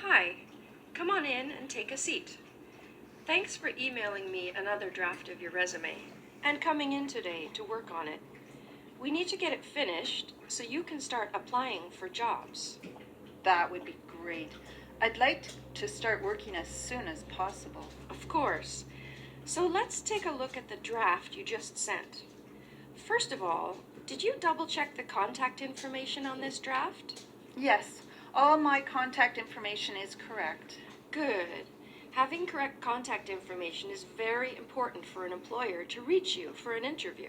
Hi, come on in and take a seat. Thanks for emailing me another draft of your resume and coming in today to work on it. We need to get it finished so you can start applying for jobs. That would be great. I'd like to start working as soon as possible. Of course. So let's take a look at the draft you just sent. First of all, did you double check the contact information on this draft? Yes, all my contact information is correct. Good. Having correct contact information is very important for an employer to reach you for an interview.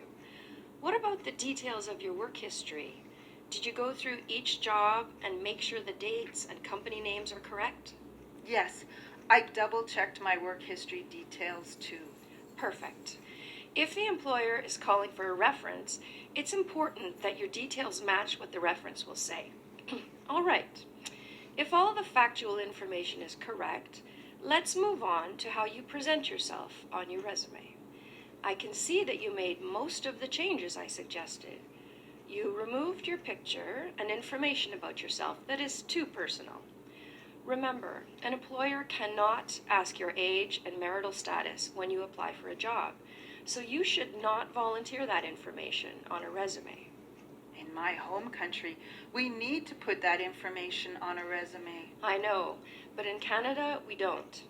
What about the details of your work history? Did you go through each job and make sure the dates and company names are correct? Yes, I double-checked my work history details too. Perfect. If the employer is calling for a reference, it's important that your details match what the reference will say. All right. If all the factual information is correct, let's move on to how you present yourself on your resume. I can see that you made most of the changes I suggested. You removed your picture and information about yourself that is too personal. Remember, an employer cannot ask your age and marital status when you apply for a job, so you should not volunteer that information on a resume. In my home country, we need to put that information on a resume. I know, but in Canada, we don't.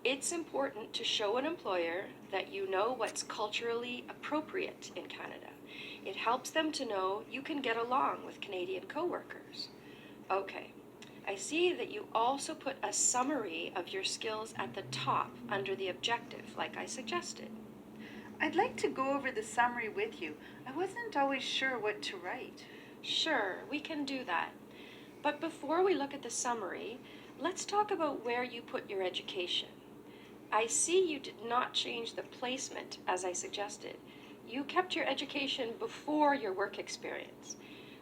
It's important to show an employer that you know what's culturally appropriate in Canada. It helps them to know you can get along with Canadian coworkers. Okay, I see that you also put a summary of your skills at the top under the objective, like I suggested. I'd like to go over the summary with you. I wasn't always sure what to write. Sure, we can do that. But before we look at the summary, let's talk about where you put your education. I see you did not change the placement as I suggested. You kept your education before your work experience.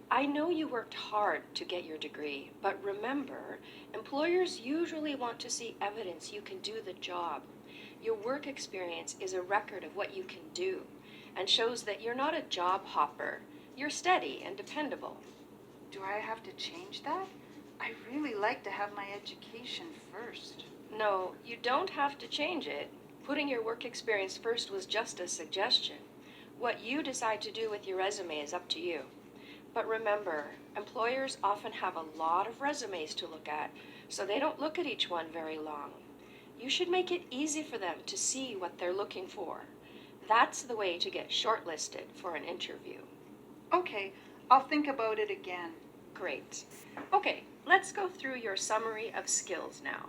I know you worked hard to get your degree, but remember, employers usually want to see evidence you can do the job. Your work experience is a record of what you can do and shows that you're not a job hopper. You're steady and dependable. Do I have to change that? I really like to have my education first. No, you don't have to change it. Putting your work experience first was just a suggestion. What you decide to do with your resume is up to you. But remember, employers often have a lot of resumes to look at, so they don't look at each one very long. You should make it easy for them to see what they're looking for. That's the way to get shortlisted for an interview. Okay, I'll think about it again. Great. Okay, let's go through your summary of skills now.